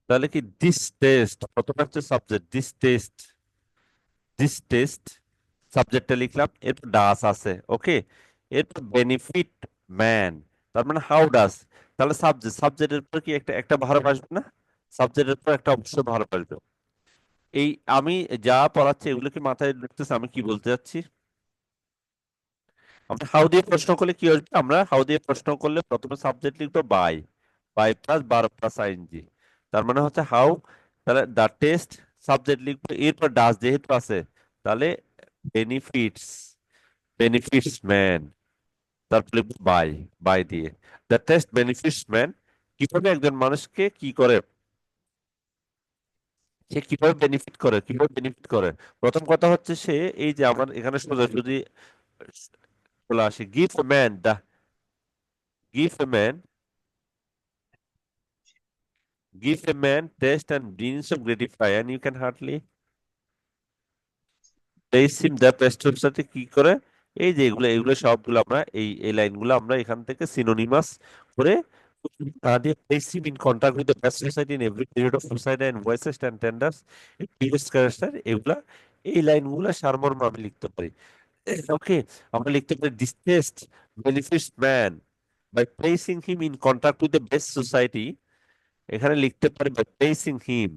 তাহলে কি this test, প্রথমে হচ্ছে সাবজেক্ট, দিস টেস্ট সাবজেক্টটা লিখলাম, এরপর ডাস আছে, ওকে। এরপর বেনিফিট ম্যান, তার মানে হাউ ডাস। তাহলে সাবজেক্টের উপর কি একটা একটা ভার্ব আসবে না? সাবজেক্টের উপর একটা অবশ্যই ভার্ব আসবে। এই আমি যা পড়াচ্ছি এগুলো কি মাথায় ঢুকতেছে আমি কি বলতে চাচ্ছি? আমরা হাউ দিয়ে প্রশ্ন করলে কি আসবে? আমরা হাউ দিয়ে প্রশ্ন করলে প্রথমে সাবজেক্ট লিখবো বাই, বাই প্লাস বার প্লাস আইএনজি। তার মানে হচ্ছে হাউ, তাহলে দ্য টেস্ট, সাবজেক্ট লিখবো, এরপর ডাস যেহেতু আছে, তাহলে বেনিফিটস, বেনিফিটস ম্যান, তারপর লিখবো বাই, বাই দিয়ে। দ্য টেস্ট বেনিফিটস ম্যান, কিভাবে একজন মানুষকে কি করে, সে কিভাবে বেনিফিট করে, কিভাবে বেনিফিট করে। প্রথম কথা হচ্ছে সে, এই যে আমার এখানে সোজা যদি চলে আসে, গিভ এ ম্যান দা, give a man, give a man taste and means of gratify and you can hardly praise him the best of সাথে কি করে, এই যে এগুলো এগুলো সবগুলো আমরা এই লাইনগুলো আমরা এখান থেকে সিনোনিমাস করে দিয়ে place him in contact with the best society in every period of society and voices and tenders previous character, এগুলা এই লাইনগুলো সারমর্ম আমি লিখতে পারি। ওকে, আমরা লিখতে পারি this taste benefits man by placing him in contact with the best society, এখানে লিখতে পারি by placing him,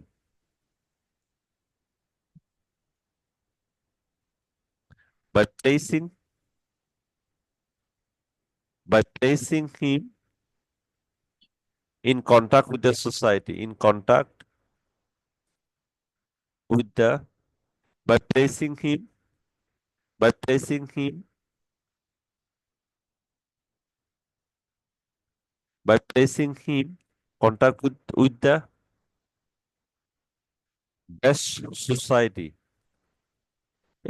by placing, by placing him in contact with the society, in contact with the, by placing him, by placing him, by placing him contact with the best society,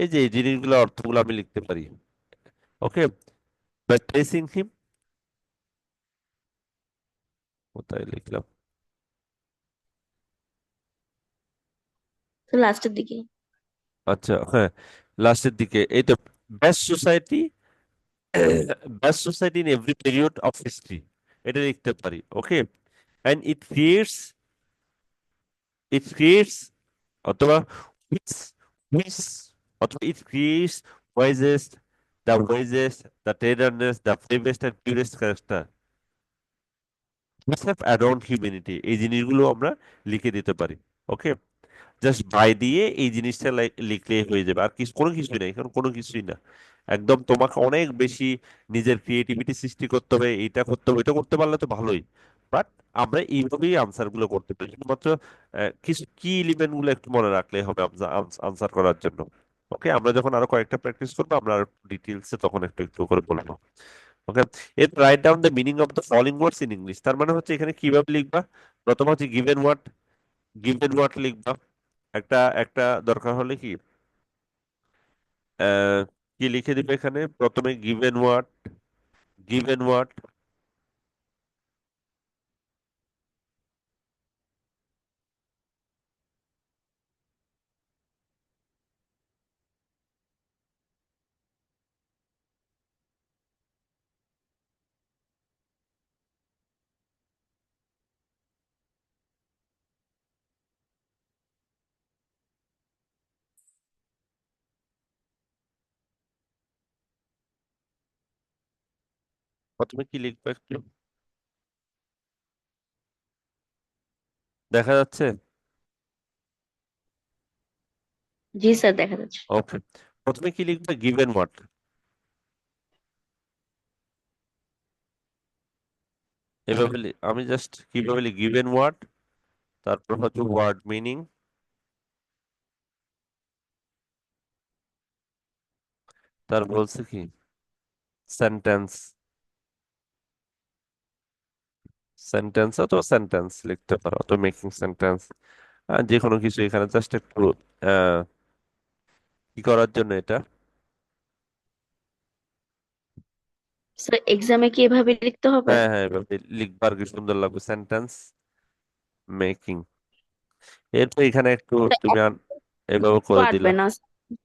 এই যে এই জিনিসগুলো অর্থগুলো আমি লিখতে পারি। ওকে, by placing him, কোথায় লিখলাম, তো লাস্টের দিকে। আচ্ছা হ্যাঁ, লাস্টের দিকে এই তো, best society, best society in every period of history, এটা লিখতে পারি। ওকে, অ্যান্ড ইট ক্রিয়েটস অথবা which which অথবা it creates voices, the tenderness, the bravest and purest character which have adorned humanity, এই জিনিসগুলো আমরা লিখে দিতে পারি। ওকে, জাস্ট বাই দিয়ে এই জিনিসটা লিখলে হয়ে যাবে, আর কিছু কোনো কিছুই না, এখানে কোনো কিছুই না। একদম তোমাকে অনেক বেশি নিজের ক্রিয়েটিভিটি সৃষ্টি করতে হবে, এইটা করতে হবে, এটা করতে পারলে তো ভালোই। বাট আমরা এইভাবেই আনসার গুলো করতে পারি, শুধুমাত্র কিছু কি এলিমেন্ট গুলো একটু মনে রাখলে হবে আনসার করার জন্য। ওকে, আমরা যখন আরো কয়েকটা প্র্যাকটিস করবো আমরা আরো ডিটেলসে তখন একটু একটু করে বলবো। ওকে, এর write down the meaning of the following words in English, তার মানে হচ্ছে এখানে কিভাবে লিখবা। প্রথম হচ্ছে গিভেন ওয়ার্ড লিখবা। একটা একটা দরকার হলে কি আহ, কি লিখে দিবে এখানে, প্রথমে গিভেন ওয়ার্ড, প্রথমে কি লিখবে একটু দেখা যাচ্ছে? জি স্যার, দেখা যাচ্ছে। ওকে, প্রথমে কি লিখবে, গিভেন ওয়ার্ড, এভাবে আমি জাস্ট কিভাবে লিখি, গিভেন ওয়ার্ড, তারপর হচ্ছে ওয়ার্ড মিনিং, তার বলছে কি সেন্টেন্স, অথবা সেন্টেন্স লিখতে পারো, অথবা মেকিং সেন্টেন্স, যে কোনো কিছু। এখানে জাস্ট একটু আহ, কি করার জন্য এটা, স্যার এক্সামে কি এভাবে লিখতে হবে? হ্যাঁ হ্যাঁ এভাবে লিখবার কি সুন্দর লাগবে, সেন্টেন্স মেকিং। এরপর এখানে একটু স্যার, তুমি এভাবে তো করে আটবে দিলা। না,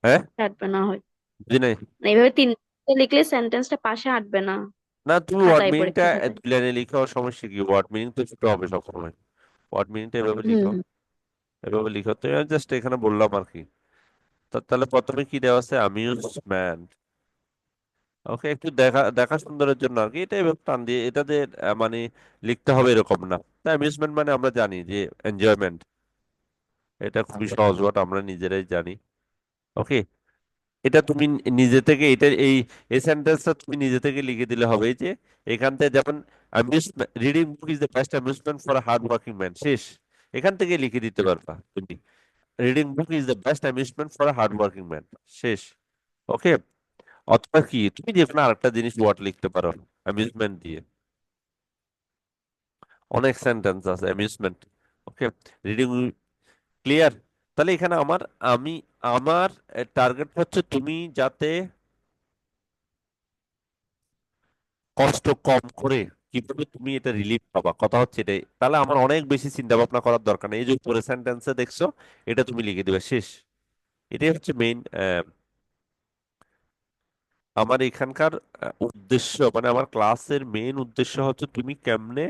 হ্যাঁ, আটবে না হয়। বুঝি নাই। না, এইভাবে তিন লিখলে সেন্টেন্সটা পাশে আটবে না, না, তুমি ওয়ার্ড খাতায় মিনিংটা পরীক্ষা খাতায়। দুই লাইনে লিখার সমস্যা কি, ওয়ার্ড মিনিং তো ছোট হবে সবসময়। ওয়ার্ড মিনিংটা এভাবে লিখো, হুম। এভাবে লিখো। তো জাস্ট এখানে বললাম আর কি। তাহলে প্রথমে কি দেওয়া আছে, অ্যামিউজমেন্ট। ওকে, একটু দেখা দেখা সুন্দরের জন্য আর কি এটা এভাবে টান দিয়ে এটাতে মানে লিখতে হবে এরকম না। অ্যামিউজমেন্ট মানে আমরা জানি যে এনজয়মেন্ট, এটা খুবই সহজ ওয়ার্ড, আমরা নিজেরাই জানি। ওকে, এটা তুমি নিজে থেকে এটা এই সেন্টেন্সটা তুমি নিজে থেকে লিখে দিলে হবে। এই যে এখান থেকে যেমন reading book is the best amusement for hard working man, শেষ। এখান থেকে লিখে দিতে পারবা তুমি, reading book is the best amusement for hard working man, শেষ। ওকে, অথবা কি তুমি যে কোনো আরেকটা জিনিস ওয়ার্ড লিখতে পারো অ্যামিউজমেন্ট দিয়ে, অনেক সেন্টেন্স আছে অ্যামিউজমেন্ট। ওকে, রিডিং, ক্লিয়ার? তাহলে এখানে আমি আমার টার্গেট হচ্ছে তুমি যাতে কষ্ট কম করে কিভাবে তুমি এটা রিলিফ পাবা, কথা হচ্ছে এটাই। তাহলে আমার অনেক বেশি চিন্তা ভাবনা করার দরকার নেই, এই যে উপরে সেন্টেন্সে দেখছো এটা তুমি লিখে দিবে, শেষ। এটাই হচ্ছে মেইন আমার এখানকার উদ্দেশ্য, মানে আমার ক্লাসের মেইন উদ্দেশ্য হচ্ছে তুমি কেমনে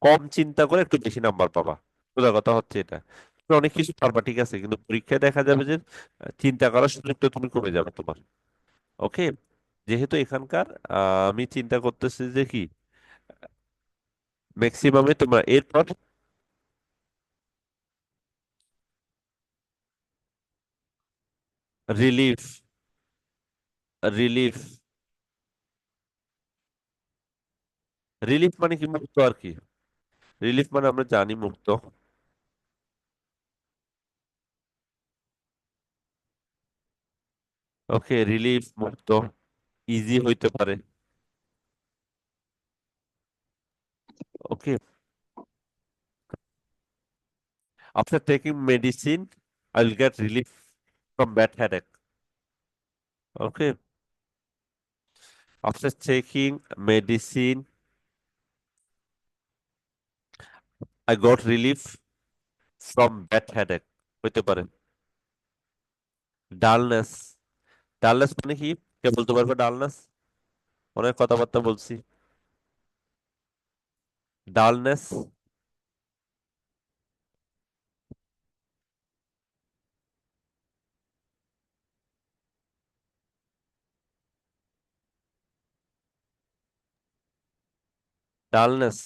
কম চিন্তা করে একটু বেশি নাম্বার পাবা। সোজা কথা হচ্ছে এটা। তুমি অনেক কিছু পারবা ঠিক আছে, কিন্তু পরীক্ষায় দেখা যাবে যে চিন্তা করার সুযোগটা তুমি কমে যাবে তোমার। ওকে, যেহেতু এখানকার আমি চিন্তা করতেছি যে কি ম্যাক্সিমামে তোমরা এরপর রিলিফ, রিলিফ, রিলিফ মানে কি মুক্ত আর কি। রিলিফ মানে আমরা জানি মুক্ত। ওকে, রিলিফ মুক্ত, ইজি হইতে পারে। Okay, after taking medicine I will get relief from bad headache. Okay, after taking medicine I got relief from bad headache, হইতে পারে। ডালনেস, ডালনেস মানে কি, কে বলতে পারবে ডালনেস? অনেক কথাবার্তা বলছি, ডালনেস, ডালনেস,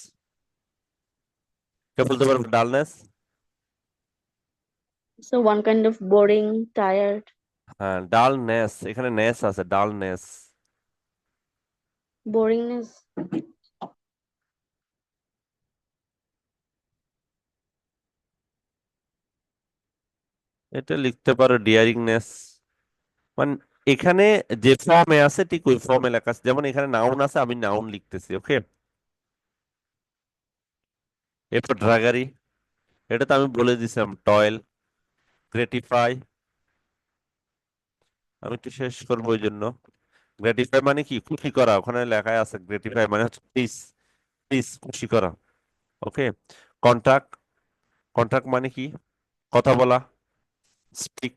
কে বলতে পারবে dullness? So one kind of boring, tired, হ্যাঁ, ডালনেস, এখানে নেস আছে, ডালনেস। boringness. এটা লিখতে পারো ডিয়ারিংনেস। মানে এখানে যে ফর্মে আছে ঠিক ওই ফর্মে লেখা আছে, যেমন এখানে নাউন আছে, আমি নাউন লিখতেছি। ওকে, এরপর ড্রাগারি, এটা তো আমি বলে দিছিলাম, টয়েল, গ্রেটিফাই। আমি একটু শেষ করবো ওই জন্য। গ্রেটিফাই মানে কি, খুশি করা, ওখানে লেখায় আছে গ্রেটিফাই মানে হচ্ছে প্লিজ, প্লিজ খুশি করা। ওকে, কন্ট্রাক্ট, কন্ট্রাক্ট মানে কি, কথা বলা, স্পিক।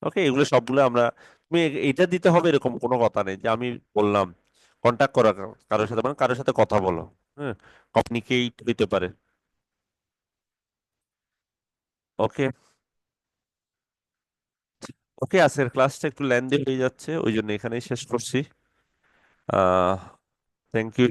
ওকে, এগুলো সবগুলো আমরা, তুমি এটা দিতে হবে এরকম কোনো কথা নেই যে আমি বললাম কন্ট্যাক্ট করা কারোর সাথে, মানে কারোর সাথে কথা বলো। হ্যাঁ, কমিউনিকেট হইতে পারে। ওকে, ওকে, আজকের ক্লাসটা একটু লেন্দি হয়ে যাচ্ছে, ওই জন্য এখানেই শেষ করছি। আহ থ্যাংক ইউ।